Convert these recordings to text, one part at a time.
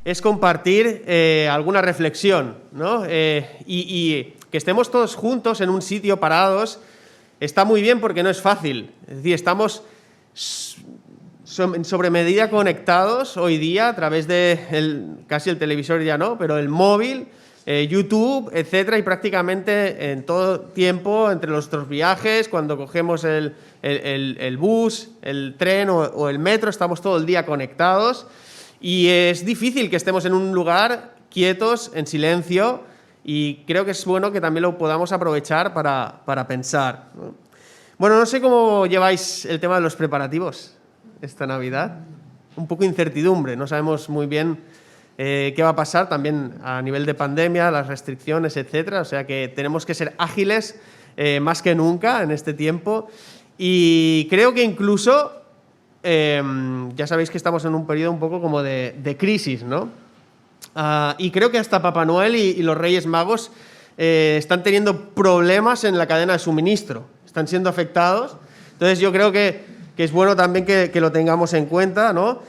es compartir alguna reflexión, ¿no? Y que estemos todos juntos en un sitio parados está muy bien porque no es fácil. Es decir, estamos sobre medida conectados hoy día a través de casi el televisor ya no, pero el móvil, YouTube, etcétera, y prácticamente en todo tiempo, entre nuestros viajes, cuando cogemos el bus, el tren o el metro, estamos todo el día conectados y es difícil que estemos en un lugar quietos, en silencio, y creo que es bueno que también lo podamos aprovechar para pensar, ¿no? Bueno, no sé cómo lleváis el tema de los preparativos esta Navidad. Un poco de incertidumbre, no sabemos muy bien qué va a pasar también a nivel de pandemia, las restricciones, etcétera. O sea que tenemos que ser ágiles más que nunca en este tiempo. Y creo que incluso, ya sabéis que estamos en un periodo un poco como de crisis, ¿no? Y creo que hasta Papá Noel y los Reyes Magos están teniendo problemas en la cadena de suministro, están siendo afectados. Entonces yo creo que es bueno también que lo tengamos en cuenta, ¿no?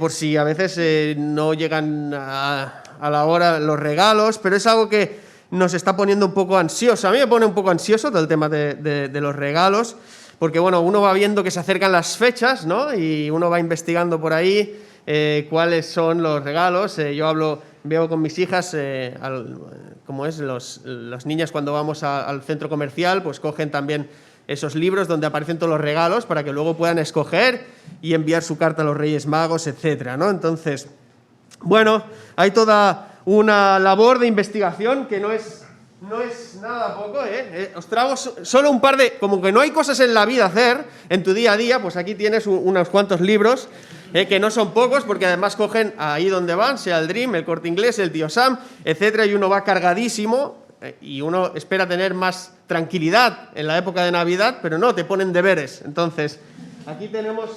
Por si a veces no llegan a la hora los regalos, pero es algo que nos está poniendo un poco ansioso. A mí me pone un poco ansioso todo el tema de los regalos, porque bueno, uno va viendo que se acercan las fechas, ¿no? Y uno va investigando por ahí cuáles son los regalos. Yo veo con mis hijas, como es, las niñas cuando vamos al centro comercial, pues cogen también esos libros donde aparecen todos los regalos para que luego puedan escoger y enviar su carta a los Reyes Magos, etcétera, ¿no? Entonces, bueno, hay toda una labor de investigación que no es nada poco, ¿eh? Os traigo solo un par de... Como que no hay cosas en la vida hacer, en tu día a día, pues aquí tienes unos cuantos libros, que no son pocos, porque además cogen ahí donde van, sea el Dream, el Corte Inglés, el Tío Sam, etcétera, y uno va cargadísimo, y uno espera tener más tranquilidad en la época de Navidad, pero no, te ponen deberes. Entonces, aquí tenemos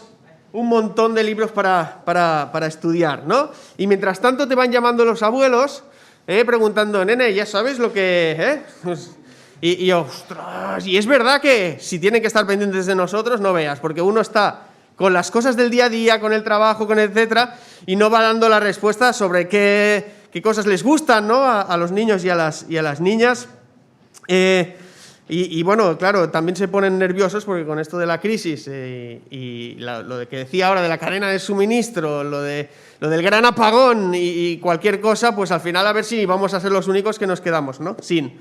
un montón de libros para estudiar, ¿no? Y mientras tanto te van llamando los abuelos, preguntando, nene, ¿ya sabes lo que...? Y yo, ostras, y es verdad que si tienen que estar pendientes de nosotros, no veas, porque uno está con las cosas del día a día, con el trabajo, con etcétera, y no va dando la respuesta sobre qué cosas les gustan, ¿no? A los niños y a las niñas. Y bueno, claro, también se ponen nerviosos porque con esto de la crisis y lo de que decía ahora de la cadena de suministro, lo del gran apagón y cualquier cosa, pues al final a ver si vamos a ser los únicos que nos quedamos, ¿no? Sin.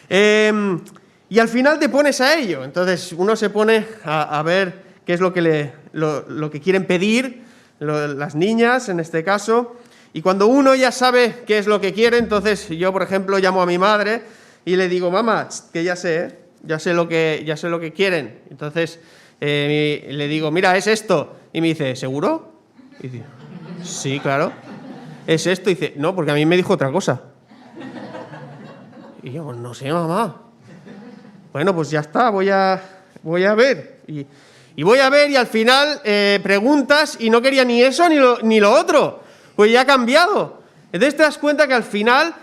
Y al final te pones a ello. Entonces uno se pone a ver qué es lo que quieren pedir, las niñas en este caso. Y cuando uno ya sabe qué es lo que quiere, entonces yo, por ejemplo, llamo a mi madre y le digo, mamá, que ya sé lo que quieren. Entonces le digo, mira, es esto. Y me dice, ¿seguro? Y dice, sí, claro. ¿Es esto? Y dice, no, porque a mí me dijo otra cosa. Y yo, no sé, mamá. Bueno, pues ya está, voy a ver. Y voy a ver y al final preguntas y no quería ni eso ni lo otro. Pues ya ha cambiado. Entonces te das cuenta que al final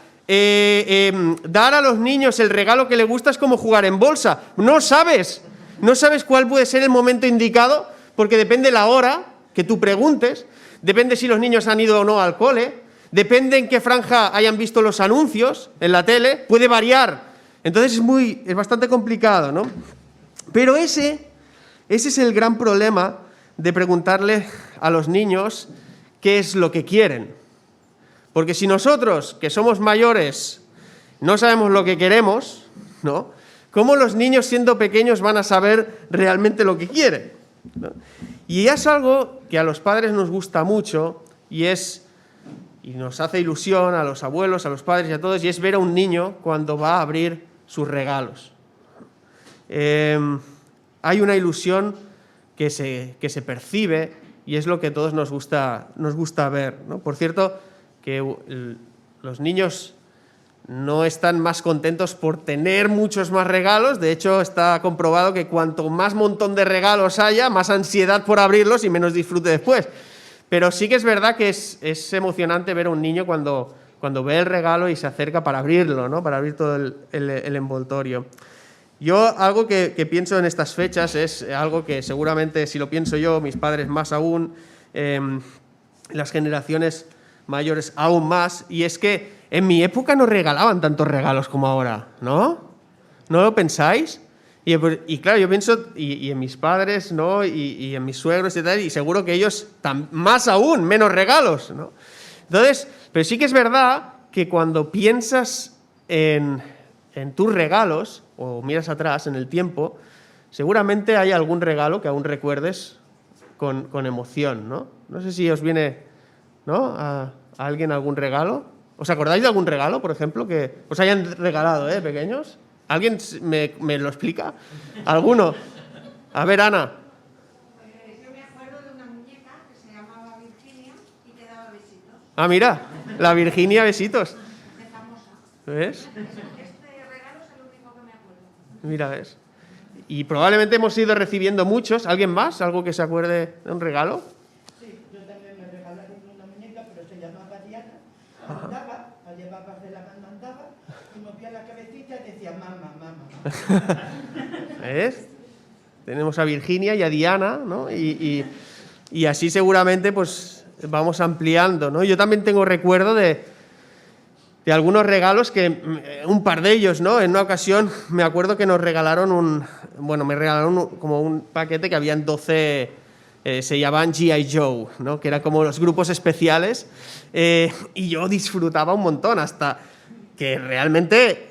dar a los niños el regalo que les gusta es como jugar en bolsa. No sabes cuál puede ser el momento indicado, porque depende la hora que tú preguntes, depende si los niños han ido o no al cole, depende en qué franja hayan visto los anuncios en la tele, puede variar. Entonces es bastante complicado, ¿no? Pero ese es el gran problema de preguntarle a los niños qué es lo que quieren. Porque si nosotros, que somos mayores, no sabemos lo que queremos, ¿no? ¿Cómo los niños siendo pequeños van a saber realmente lo que quieren? ¿No? Y es algo que a los padres nos gusta mucho y nos hace ilusión a los abuelos, a los padres y a todos, y es ver a un niño cuando va a abrir sus regalos. Hay una ilusión que se percibe y es lo que a todos nos gusta ver, ¿no? Por cierto, que los niños no están más contentos por tener muchos más regalos. De hecho, está comprobado que cuanto más montón de regalos haya, más ansiedad por abrirlos y menos disfrute después. Pero sí que es verdad que es emocionante ver a un niño cuando ve el regalo y se acerca para abrirlo, ¿no? Para abrir todo el envoltorio. Yo algo que pienso en estas fechas es algo que seguramente, si lo pienso yo, mis padres más aún, las generaciones mayores aún más, y es que en mi época no regalaban tantos regalos como ahora, ¿no? ¿No lo pensáis? Y claro, yo pienso, y en mis padres, ¿no? Y en mis suegros y tal, y seguro que ellos más aún, menos regalos, ¿no? Entonces, pero sí que es verdad que cuando piensas en tus regalos, o miras atrás en el tiempo, seguramente hay algún regalo que aún recuerdes con emoción, ¿no? No sé si os viene, ¿no? a alguien algún regalo. ¿Os acordáis de algún regalo, por ejemplo, que os hayan regalado, pequeños? ¿Alguien me lo explica? ¿Alguno? A ver, Ana. Yo me acuerdo de una muñeca que se llamaba Virginia y que daba besitos. Ah, mira, la Virginia Besitos. De famosa. ¿Ves? Este regalo es el único que me acuerdo. Mira, ¿ves? Y probablemente hemos ido recibiendo muchos. ¿Alguien más? ¿Algo que se acuerde de un regalo? Sí, yo también me regalaron una muñeca, pero se llamaba Diana. Andaba, la llevaba de la mano, andaba, y movía la cabecita y decía, mamá, mamá. ¿Ves? Tenemos a Virginia y a Diana, ¿no? Y así seguramente pues vamos ampliando, ¿no? Yo también tengo recuerdo de algunos regalos que, un par de ellos, ¿no? En una ocasión me acuerdo que nos regalaron como un paquete que habían 12, se llamaban G.I. Joe, ¿no? Que eran como los grupos especiales, y yo disfrutaba un montón, hasta que realmente,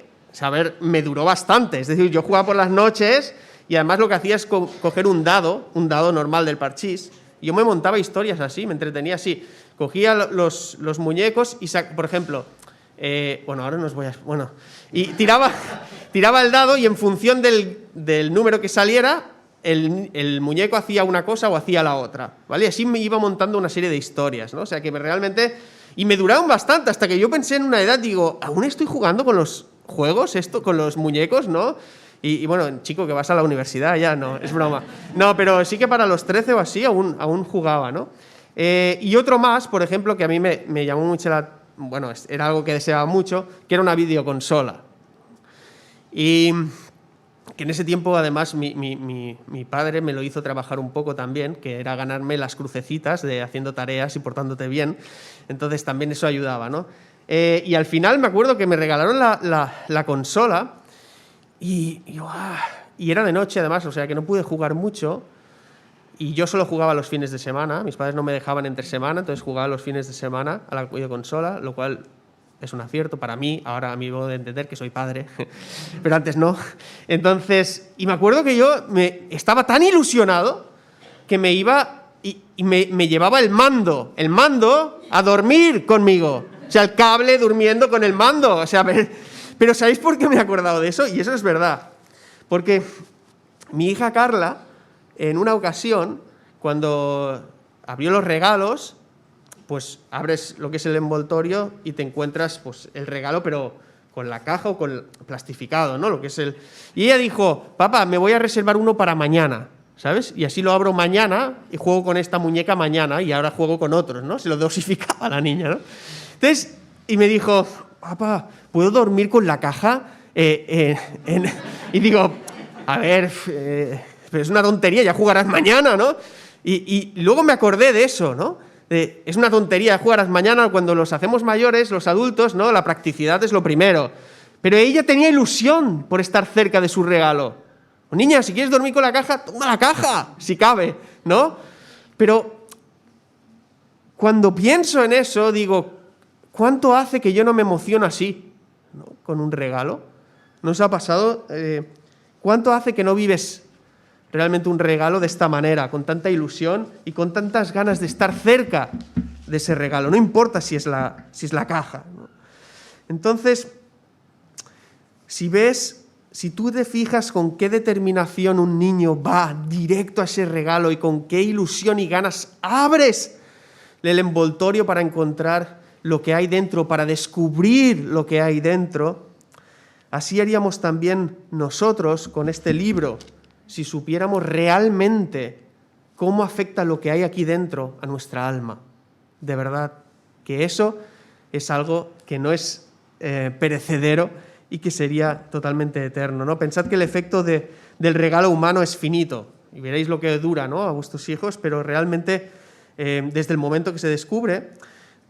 me duró bastante. Es decir, yo jugaba por las noches y además lo que hacía es coger un dado normal del parchís, y yo me montaba historias así, me entretenía así. Cogía los muñecos y, por ejemplo, ahora no os voy a... y tiraba el dado y en función del número que saliera, el muñeco hacía una cosa o hacía la otra, ¿vale? Y así me iba montando una serie de historias, ¿no? O sea, que realmente... Y me duraron bastante, hasta que yo pensé en una edad, digo, ¿aún estoy jugando con los juegos, con los muñecos, no? Y bueno, chico, que vas a la universidad ya, no, es broma. No, pero sí que para los 13 o así aún jugaba, ¿no? Y otro más, por ejemplo, que a mí me llamó mucho era algo que deseaba mucho, que era una videoconsola. Y que en ese tiempo, además, mi padre me lo hizo trabajar un poco también, que era ganarme las crucecitas de haciendo tareas y portándote bien. Entonces también eso ayudaba, ¿no? Y al final me acuerdo que me regalaron la consola y era de noche, además, o sea que no pude jugar mucho. Y yo solo jugaba los fines de semana, mis padres no me dejaban entre semana, entonces jugaba los fines de semana a la videoconsola, lo cual es un acierto para mí, ahora a mí modo de entender que soy padre, pero antes no. Entonces, y me acuerdo que yo estaba tan ilusionado que me iba y me llevaba el mando a dormir conmigo. O sea, el cable durmiendo con el mando. O sea, pero ¿sabéis por qué me he acordado de eso? Y eso es verdad. Porque mi hija Carla, en una ocasión, cuando abrió los regalos, pues abres lo que es el envoltorio y te encuentras pues el regalo, pero con la caja o con el plastificado, ¿no? Lo que es Y ella dijo, papá, me voy a reservar uno para mañana, ¿sabes? Y así lo abro mañana y juego con esta muñeca mañana y ahora juego con otros, ¿no? Se lo dosificaba la niña, ¿no? Entonces, y me dijo, papá, ¿puedo dormir con la caja? Y digo, a ver, pero es una tontería, ya jugarás mañana, ¿no? Y luego me acordé de eso, ¿no? Es una tontería, jugarás mañana. Cuando los hacemos mayores, los adultos, ¿no? La practicidad es lo primero. Pero ella tenía ilusión por estar cerca de su regalo. Niña, si quieres dormir con la caja, toma la caja, si cabe, ¿no? Pero cuando pienso en eso, digo, ¿cuánto hace que yo no me emociono así, ¿no? Con un regalo? ¿No os ha pasado? ¿Cuánto hace que no vives realmente un regalo de esta manera, con tanta ilusión y con tantas ganas de estar cerca de ese regalo? No importa si es la caja, ¿no? Entonces, si tú te fijas con qué determinación un niño va directo a ese regalo y con qué ilusión y ganas abres el envoltorio para encontrar lo que hay dentro, para descubrir lo que hay dentro, así haríamos también nosotros con este libro, si supiéramos realmente cómo afecta lo que hay aquí dentro a nuestra alma. De verdad, que eso es algo que no es perecedero y que sería totalmente eterno, ¿no? Pensad que el efecto del regalo humano es finito, y veréis lo que dura, ¿no? A vuestros hijos, pero realmente desde el momento que se descubre,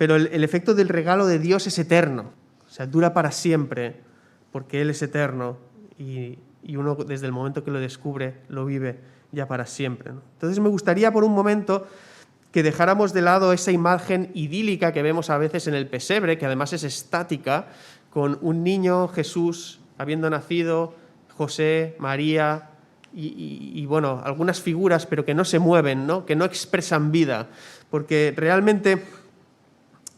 pero el efecto del regalo de Dios es eterno, o sea, dura para siempre, porque Él es eterno y uno desde el momento que lo descubre lo vive ya para siempre, ¿no? Entonces me gustaría por un momento que dejáramos de lado esa imagen idílica que vemos a veces en el pesebre, que además es estática, con un niño, Jesús, habiendo nacido, José, María y bueno, algunas figuras, pero que no se mueven, ¿no? Que no expresan vida, porque realmente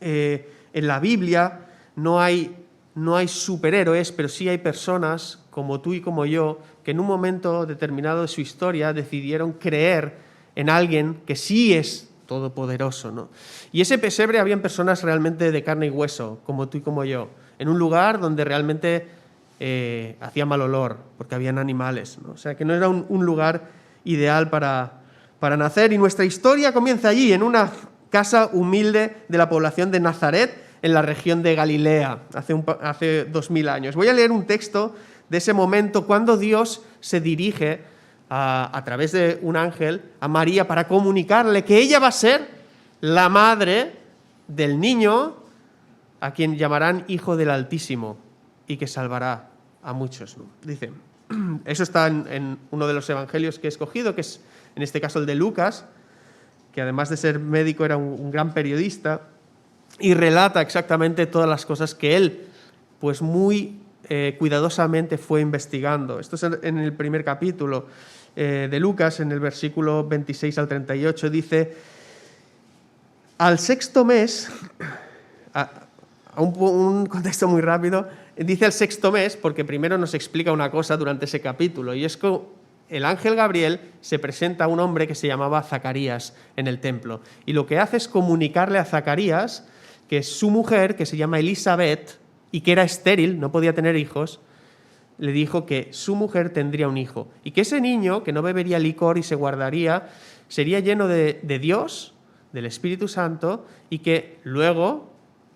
en la Biblia no hay superhéroes, pero sí hay personas como tú y como yo, que en un momento determinado de su historia decidieron creer en alguien que sí es todopoderoso, ¿no? Y ese pesebre habían personas realmente de carne y hueso, como tú y como yo, en un lugar donde realmente hacía mal olor, porque habían animales, ¿no? O sea, que no era un lugar ideal para nacer. Y nuestra historia comienza allí, en una casa humilde de la población de Nazaret, en la región de Galilea, hace 2000 años. Voy a leer un texto de ese momento cuando Dios se dirige a través de un ángel a María para comunicarle que ella va a ser la madre del niño a quien llamarán Hijo del Altísimo y que salvará a muchos, ¿no? Dice, eso está en uno de los evangelios que he escogido, que es en este caso el de Lucas, que además de ser médico era un gran periodista, y relata exactamente todas las cosas que él, pues muy cuidadosamente fue investigando. Esto es en el primer capítulo de Lucas, en el versículo 26 al 38, dice, al sexto mes, un contexto muy rápido, dice al sexto mes porque primero nos explica una cosa durante ese capítulo, y es que el ángel Gabriel se presenta a un hombre que se llamaba Zacarías en el templo, y lo que hace es comunicarle a Zacarías que su mujer, que se llama Elisabet, y que era estéril, no podía tener hijos, le dijo que su mujer tendría un hijo, y que ese niño, que no bebería licor y se guardaría, sería lleno de Dios, del Espíritu Santo, y que luego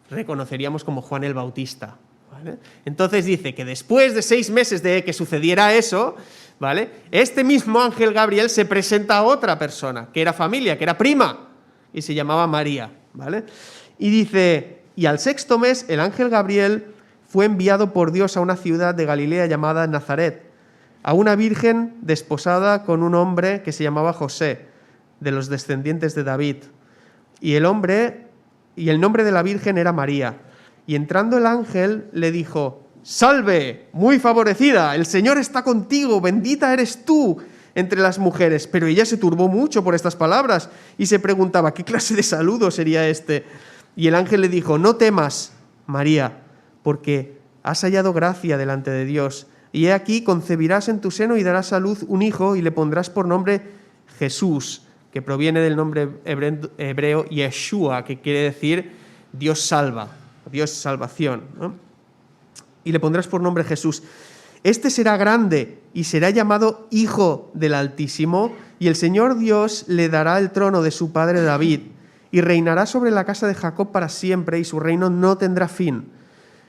reconoceríamos como Juan el Bautista, ¿vale? Entonces dice que después de 6 meses de que sucediera eso, ¿vale?, este mismo ángel Gabriel se presenta a otra persona, que era familia, que era prima, y se llamaba María, ¿vale? Y dice, y al sexto mes el ángel Gabriel fue enviado por Dios a una ciudad de Galilea llamada Nazaret, a una virgen desposada con un hombre que se llamaba José, de los descendientes de David. Y el nombre de la virgen era María. Y entrando el ángel le dijo, «Salve, muy favorecida, el Señor está contigo, bendita eres tú entre las mujeres». Pero ella se turbó mucho por estas palabras y se preguntaba, ¿qué clase de saludo sería este? Y el ángel le dijo, «No temas, María, porque has hallado gracia delante de Dios. Y he aquí, concebirás en tu seno y darás a luz un hijo y le pondrás por nombre Jesús», que proviene del nombre hebreo Yeshua, que quiere decir Dios salva, Dios salvación, ¿no? Y le pondrás por nombre Jesús. Este será grande y será llamado Hijo del Altísimo, y el Señor Dios le dará el trono de su padre David, y reinará sobre la casa de Jacob para siempre, y su reino no tendrá fin.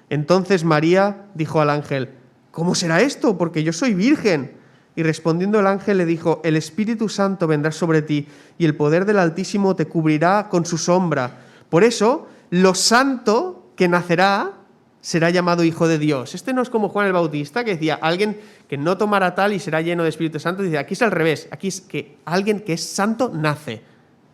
Entonces María dijo al ángel, «¿Cómo será esto? Porque yo soy virgen». Y respondiendo el ángel le dijo, «El Espíritu Santo vendrá sobre ti, y el poder del Altísimo te cubrirá con su sombra. Por eso, lo santo que nacerá será llamado Hijo de Dios». Este no es como Juan el Bautista, que decía, alguien que no tomará tal y será lleno de Espíritu Santo. Dice, aquí es al revés, aquí es que alguien que es santo nace.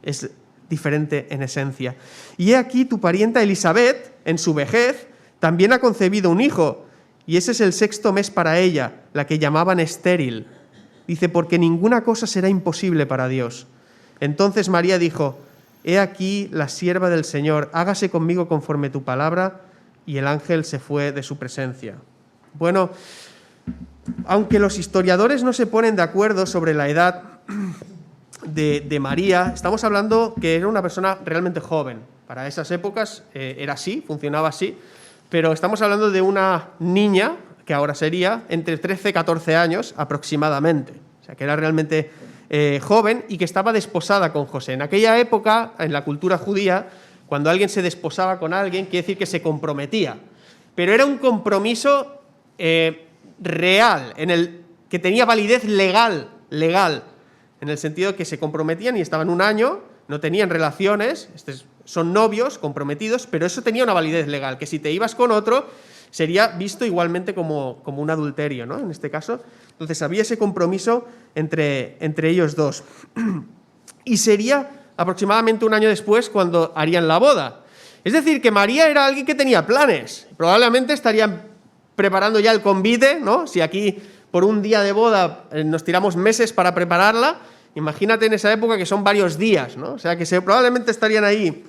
Es diferente en esencia. Y he aquí tu parienta Elisabet, en su vejez, también ha concebido un hijo, y ese es el sexto mes para ella, la que llamaban estéril. Dice, porque ninguna cosa será imposible para Dios. Entonces María dijo, he aquí la sierva del Señor, hágase conmigo conforme tu palabra, y el ángel se fue de su presencia. Bueno, aunque los historiadores no se ponen de acuerdo sobre la edad de María, estamos hablando que era una persona realmente joven. Para esas épocas era así, funcionaba así, pero estamos hablando de una niña, que ahora sería entre 13 y 14 años aproximadamente, o sea que era realmente joven y que estaba desposada con José. En aquella época, en la cultura judía, cuando alguien se desposaba con alguien, quiere decir que se comprometía, pero era un compromiso real, que tenía validez legal, en el sentido que se comprometían y estaban un año, no tenían relaciones, este es son novios, comprometidos, pero eso tenía una validez legal, que si te ibas con otro sería visto igualmente como un adulterio, ¿no? En este caso. Entonces había ese compromiso entre ellos dos. Y sería aproximadamente un año después cuando harían la boda. Es decir, que María era alguien que tenía planes. Probablemente estarían preparando ya el convite, ¿no? Si aquí por un día de boda nos tiramos meses para prepararla, imagínate en esa época que son varios días, ¿no? O sea que probablemente estarían ahí,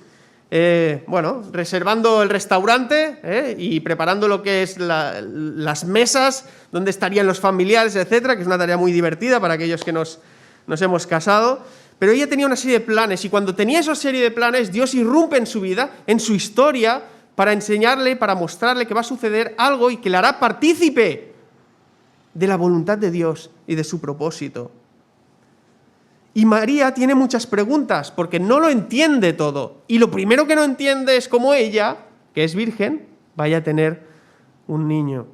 reservando el restaurante y preparando lo que es las mesas, donde estarían los familiares, etcétera, que es una tarea muy divertida para aquellos que nos hemos casado. Pero ella tenía una serie de planes, y cuando tenía esa serie de planes, Dios irrumpe en su vida, en su historia, para enseñarle, para mostrarle que va a suceder algo y que le hará partícipe de la voluntad de Dios y de su propósito. Y María tiene muchas preguntas, porque no lo entiende todo. Y lo primero que no entiende es cómo ella, que es virgen, vaya a tener un niño.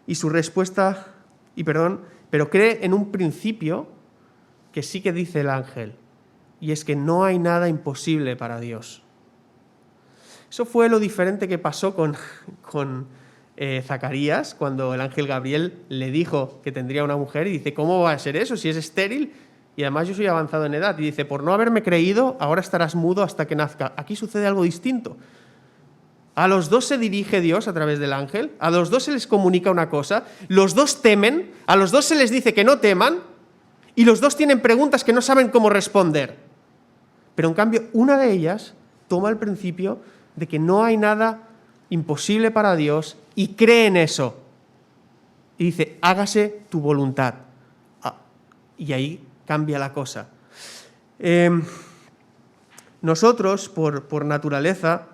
Y su respuesta, pero cree en un principio que sí que dice el ángel, y es que no hay nada imposible para Dios. Eso fue lo diferente que pasó con Zacarías, cuando el ángel Gabriel le dijo que tendría una mujer, y dice, ¿cómo va a ser eso si es estéril? Y además yo soy avanzado en edad. Y dice, por no haberme creído, ahora estarás mudo hasta que nazca. Aquí sucede algo distinto. A los dos se dirige Dios a través del ángel, a los dos se les comunica una cosa, los dos temen, a los dos se les dice que no teman, y los dos tienen preguntas que no saben cómo responder. Pero en cambio, una de ellas toma el principio de que no hay nada imposible para Dios y cree en eso. Y dice, hágase tu voluntad. Y ahí cambia la cosa. Nosotros, por naturaleza,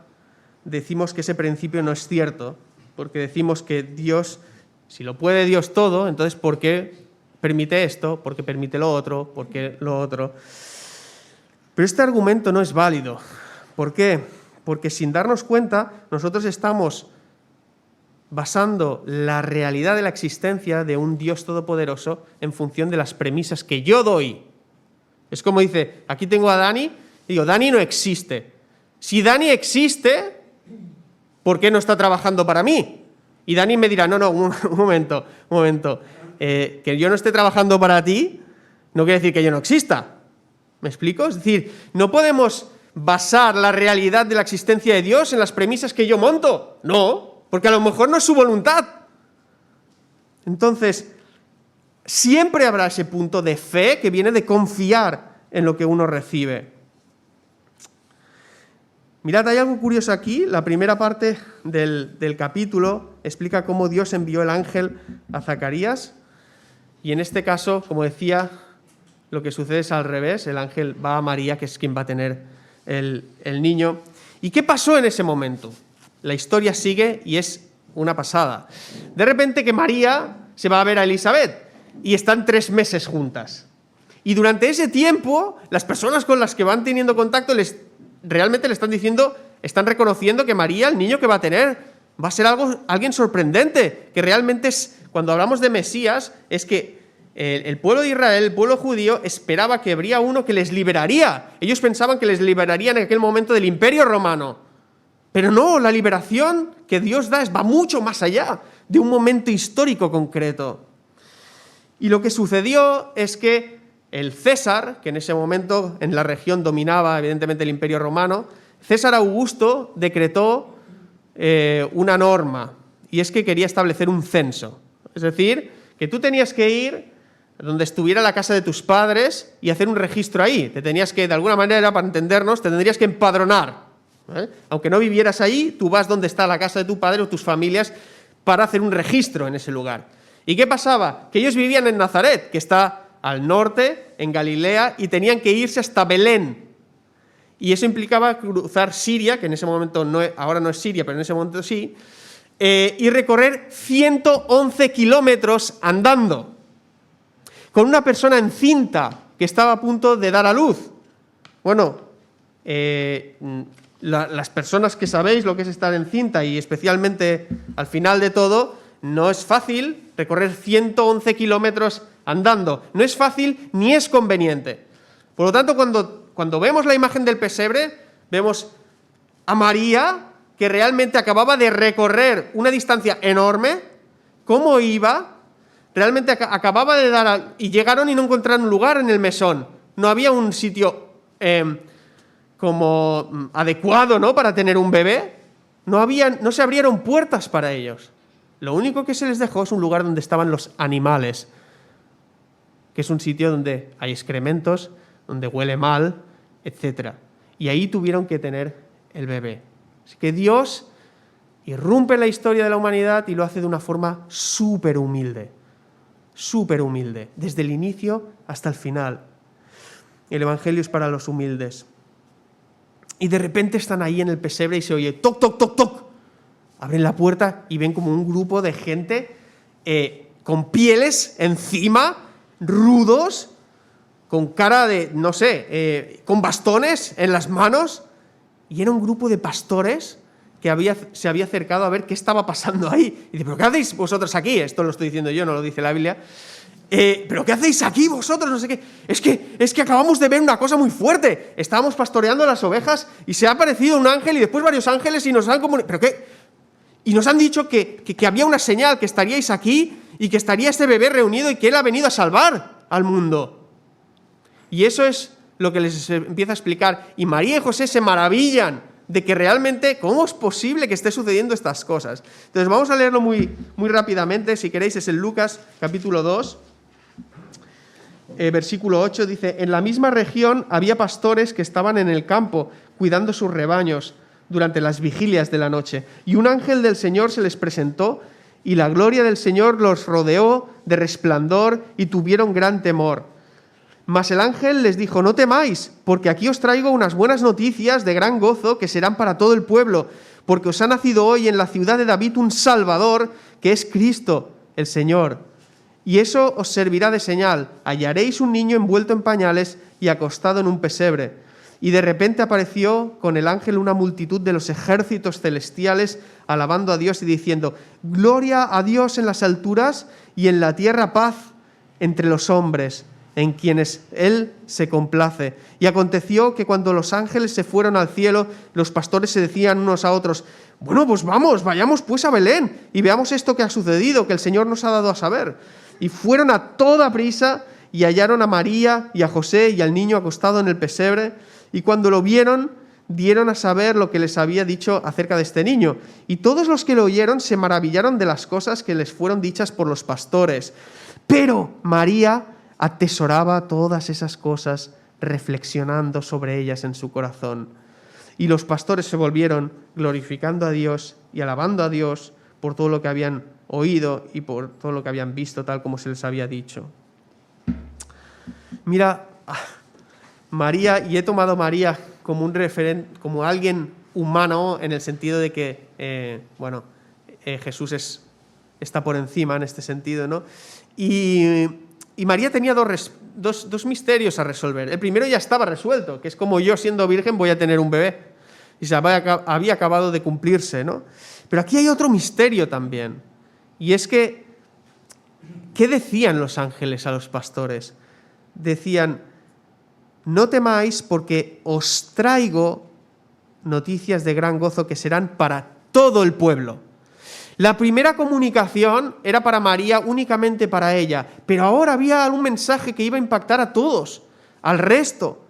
decimos que ese principio no es cierto, porque decimos que Dios, si lo puede Dios todo, entonces ¿por qué permite esto? ¿Por qué permite lo otro? ¿Por qué lo otro? Pero este argumento no es válido. ¿Por qué? Porque sin darnos cuenta, nosotros estamos basando la realidad de la existencia de un Dios todopoderoso en función de las premisas que yo doy. Es como dice, aquí tengo a Dani, y digo, Dani no existe. Si Dani existe, ¿por qué no está trabajando para mí? Y Dani me dirá, no, un momento. Que yo no esté trabajando para ti no quiere decir que yo no exista. ¿Me explico? Es decir, no podemos basar la realidad de la existencia de Dios en las premisas que yo monto. No, porque a lo mejor no es su voluntad. Entonces, siempre habrá ese punto de fe que viene de confiar en lo que uno recibe. Mirad, hay algo curioso aquí. La primera parte del capítulo explica cómo Dios envió el ángel a Zacarías. Y en este caso, como decía, lo que sucede es al revés. El ángel va a María, que es quien va a tener el niño. ¿Y qué pasó en ese momento? La historia sigue y es una pasada. De repente que María se va a ver a Elizabeth y están 3 meses juntas. Y durante ese tiempo, las personas con las que van teniendo contacto realmente le están diciendo, están reconociendo que María, el niño que va a tener, va a ser alguien sorprendente, que realmente es, cuando hablamos de Mesías, es que el pueblo de Israel, el pueblo judío, esperaba que habría uno que les liberaría. Ellos pensaban que les liberaría en aquel momento del Imperio Romano. Pero no, la liberación que Dios da va mucho más allá de un momento histórico concreto. Y lo que sucedió es que el César, que en ese momento en la región dominaba evidentemente el Imperio Romano, César Augusto decretó una norma, y es que quería establecer un censo. Es decir, que tú tenías que ir donde estuviera la casa de tus padres y hacer un registro ahí. Te tenías que, de alguna manera, para entendernos, te tendrías que empadronar. Aunque no vivieras ahí, tú vas donde está la casa de tu padre o tus familias para hacer un registro en ese lugar. ¿Y qué pasaba? Que ellos vivían en Nazaret, que está al norte, en Galilea, y tenían que irse hasta Belén. Y eso implicaba cruzar Siria, que en ese momento ahora no es Siria, pero en ese momento sí, y recorrer 111 kilómetros andando, con una persona encinta que estaba a punto de dar a luz. Bueno, las personas que sabéis lo que es estar encinta, y especialmente al final de todo, no es fácil recorrer 111 kilómetros andando. No es fácil ni es conveniente. Por lo tanto, cuando cuando vemos la imagen del pesebre, vemos a María, que realmente acababa de recorrer una distancia enorme, cómo iba, realmente acababa de dar, y llegaron y no encontraron lugar en el mesón. No había un sitio como adecuado, ¿no?, para tener un bebé. No se abrieron puertas para ellos. Lo único que se les dejó es un lugar donde estaban los animales, que es un sitio donde hay excrementos, donde huele mal, etc. Y ahí tuvieron que tener el bebé. Así que Dios irrumpe en la historia de la humanidad y lo hace de una forma súper humilde, desde el inicio hasta el final. El Evangelio es para los humildes. Y de repente están ahí en el pesebre y se oye toc, toc, toc, toc. Abren la puerta y ven como un grupo de gente con pieles encima, rudos, con cara de, no sé, con bastones en las manos. Y era un grupo de pastores que se había acercado a ver qué estaba pasando ahí. Y dice, ¿pero qué hacéis vosotros aquí? Esto lo estoy diciendo yo, no lo dice la Biblia. ¿Pero qué hacéis aquí vosotros? No sé qué. Es que acabamos de ver una cosa muy fuerte. Estábamos pastoreando las ovejas y se ha aparecido un ángel y después varios ángeles y nos han comunicado. ¿Pero qué? Y nos han dicho que había una señal, que estaríais aquí y que estaría este bebé reunido y que él ha venido a salvar al mundo. Y eso es lo que les empieza a explicar. Y María y José se maravillan de que realmente, ¿cómo es posible que esté sucediendo estas cosas? Entonces vamos a leerlo muy, muy rápidamente. Si queréis, es en Lucas capítulo 2. Versículo 8 dice, en la misma región había pastores que estaban en el campo cuidando sus rebaños durante las vigilias de la noche. Y un ángel del Señor se les presentó y la gloria del Señor los rodeó de resplandor y tuvieron gran temor. Mas el ángel les dijo, no temáis, porque aquí os traigo unas buenas noticias de gran gozo que serán para todo el pueblo, porque os ha nacido hoy en la ciudad de David un Salvador, que es Cristo, el Señor. Y eso os servirá de señal. Hallaréis un niño envuelto en pañales y acostado en un pesebre. Y de repente apareció con el ángel una multitud de los ejércitos celestiales, alabando a Dios y diciendo, gloria a Dios en las alturas y en la tierra paz entre los hombres, en quienes Él se complace. Y aconteció que cuando los ángeles se fueron al cielo, los pastores se decían unos a otros, bueno, pues vayamos pues a Belén y veamos esto que ha sucedido, que el Señor nos ha dado a saber. Y fueron a toda prisa y hallaron a María y a José y al niño acostado en el pesebre, y cuando lo vieron, dieron a saber lo que les había dicho acerca de este niño. Y todos los que lo oyeron se maravillaron de las cosas que les fueron dichas por los pastores. Pero María atesoraba todas esas cosas, reflexionando sobre ellas en su corazón. Y los pastores se volvieron glorificando a Dios y alabando a Dios por todo lo que habían oído y por todo lo que habían visto, tal como se les había dicho. Mira, María, y he tomado a María como un referente, como alguien humano, en el sentido de que, Jesús está por encima en este sentido, ¿no? Y María tenía dos misterios a resolver. El primero ya estaba resuelto, que es como yo siendo virgen voy a tener un bebé. Y se había acabado de cumplirse, ¿no? Pero aquí hay otro misterio también. Y es que, ¿qué decían los ángeles a los pastores? Decían, no temáis porque os traigo noticias de gran gozo que serán para todo el pueblo. La primera comunicación era para María, únicamente para ella, pero ahora había un mensaje que iba a impactar a todos, al resto.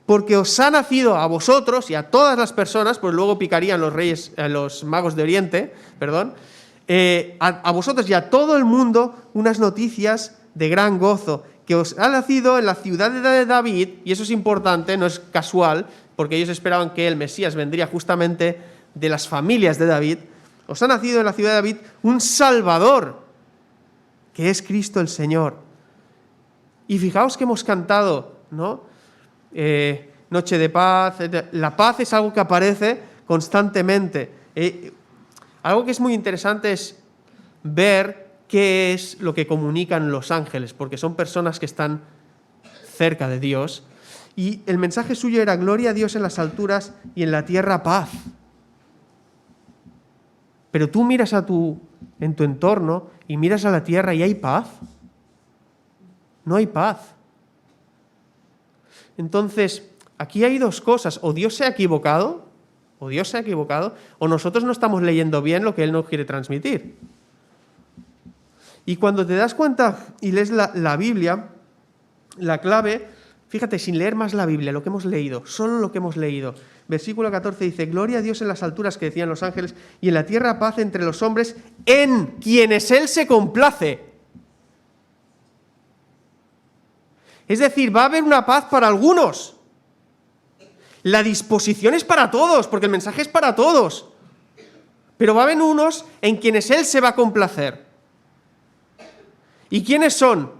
Porque os ha nacido a vosotros y a todas las personas, pues luego picarían los magos de Oriente, a vosotros y a todo el mundo unas noticias de gran gozo, que os ha nacido en la ciudad de David, y eso es importante, no es casual, porque ellos esperaban que el Mesías vendría justamente de las familias de David. Os ha nacido en la ciudad de David un Salvador, que es Cristo el Señor. Y fijaos que hemos cantado, ¿no? Noche de paz. La paz es algo que aparece constantemente. Algo que es muy interesante es ver qué es lo que comunican los ángeles, porque son personas que están cerca de Dios. Y el mensaje suyo era gloria a Dios en las alturas y en la tierra paz. Pero tú miras en tu entorno y miras a la tierra y hay paz. No hay paz. Entonces, aquí hay dos cosas. O Dios se ha equivocado, o nosotros no estamos leyendo bien lo que Él nos quiere transmitir. Y cuando te das cuenta y lees la Biblia, la clave, fíjate, sin leer más la Biblia, lo que hemos leído, solo lo que hemos leído. Versículo 14 dice, gloria a Dios en las alturas, que decían los ángeles, y en la tierra paz entre los hombres, en quienes Él se complace. Es decir, va a haber una paz para algunos. La disposición es para todos, porque el mensaje es para todos. Pero va a haber unos en quienes Él se va a complacer. ¿Y quiénes son?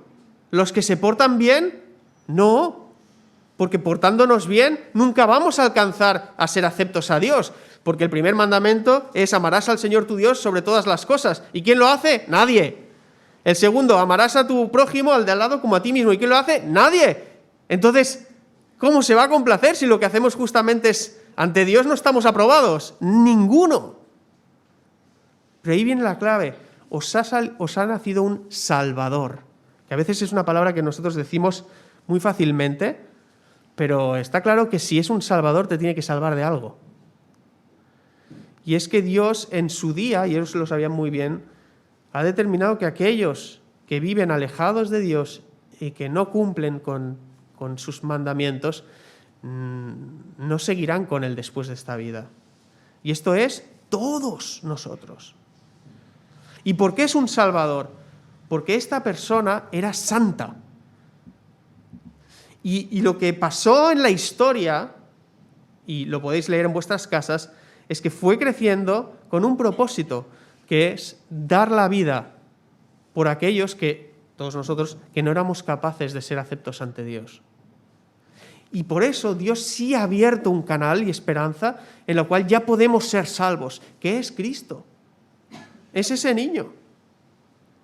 ¿Los que se portan bien? No, porque portándonos bien nunca vamos a alcanzar a ser aceptos a Dios, porque el primer mandamiento es amarás al Señor tu Dios sobre todas las cosas. ¿Y quién lo hace? Nadie. El segundo, amarás a tu prójimo, al de al lado, como a ti mismo. ¿Y quién lo hace? Nadie. Entonces, ¿cómo se va a complacer si lo que hacemos justamente es, ante Dios no estamos aprobados? Ninguno. Pero ahí viene la clave. Os ha nacido un Salvador, que a veces es una palabra que nosotros decimos muy fácilmente, pero está claro que si es un Salvador te tiene que salvar de algo. Y es que Dios en su día, y ellos lo sabían muy bien, ha determinado que aquellos que viven alejados de Dios y que no cumplen con sus mandamientos, no seguirán con Él después de esta vida. Y esto es todos nosotros. ¿Y por qué es un Salvador? Porque esta persona era santa. Y lo que pasó en la historia, y lo podéis leer en vuestras casas, es que fue creciendo con un propósito, que es dar la vida por aquellos que, todos nosotros, que no éramos capaces de ser aceptos ante Dios. Y por eso Dios sí ha abierto un canal y esperanza en la cual ya podemos ser salvos, que es Cristo. Es ese niño.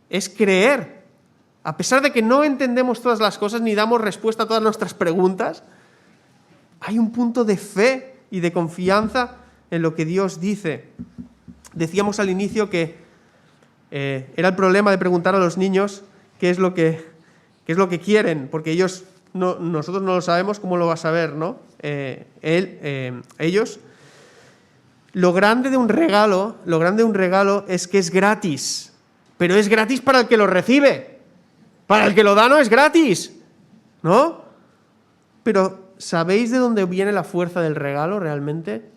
Es creer. A pesar de que no entendemos todas las cosas ni damos respuesta a todas nuestras preguntas, hay un punto de fe y de confianza en lo que Dios dice. Decíamos al inicio que era el problema de preguntar a los niños qué es lo que quieren, porque nosotros no lo sabemos, ¿cómo lo va a saber, no? Ellos. Lo grande de un regalo es que es gratis, pero es gratis para el que lo recibe. Para el que lo da no es gratis, ¿no? Pero ¿sabéis de dónde viene la fuerza del regalo realmente?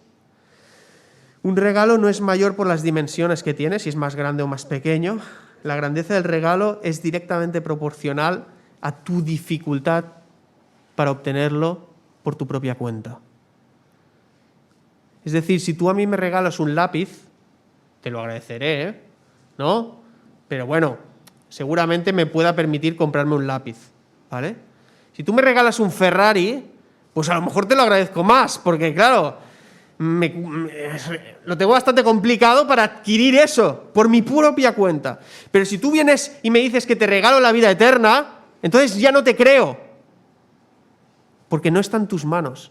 Un regalo no es mayor por las dimensiones que tiene, si es más grande o más pequeño. La grandeza del regalo es directamente proporcional a tu dificultad para obtenerlo por tu propia cuenta. Es decir, si tú a mí me regalas un lápiz, te lo agradeceré, ¿no? Pero bueno, seguramente me pueda permitir comprarme un lápiz, ¿vale? Si tú me regalas un Ferrari, pues a lo mejor te lo agradezco más, porque claro, lo tengo bastante complicado para adquirir eso, por mi propia cuenta. Pero si tú vienes y me dices que te regalo la vida eterna, entonces ya no te creo, porque no está en tus manos,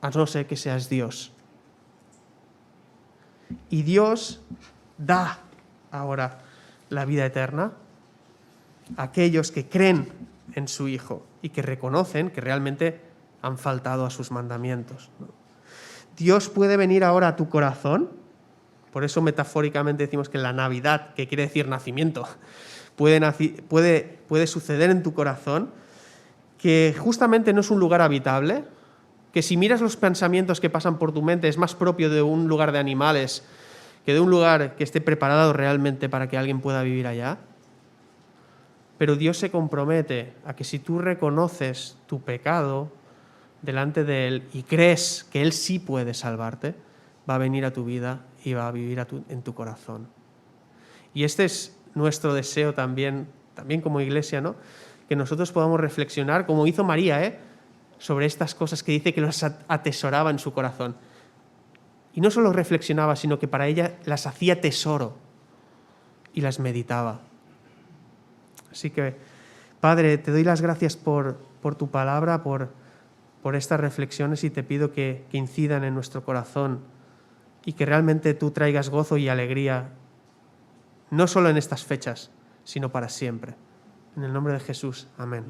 a no ser que seas Dios. Y Dios da ahora la vida eterna a aquellos que creen en su Hijo y que reconocen que realmente han faltado a sus mandamientos, ¿no? Dios puede venir ahora a tu corazón, por eso metafóricamente decimos que la Navidad, que quiere decir nacimiento, puede suceder en tu corazón, que justamente no es un lugar habitable, que si miras los pensamientos que pasan por tu mente es más propio de un lugar de animales que de un lugar que esté preparado realmente para que alguien pueda vivir allá. Pero Dios se compromete a que si tú reconoces tu pecado delante de Él y crees que Él sí puede salvarte, va a venir a tu vida y va a vivir en tu corazón. Y este es nuestro deseo también como iglesia, ¿no? Que nosotros podamos reflexionar, como hizo María, sobre estas cosas que dice que las atesoraba en su corazón. Y no solo reflexionaba, sino que para ella las hacía tesoro y las meditaba. Así que, Padre, te doy las gracias por tu palabra, por estas reflexiones, y te pido que incidan en nuestro corazón y que realmente tú traigas gozo y alegría, no solo en estas fechas, sino para siempre. En el nombre de Jesús. Amén.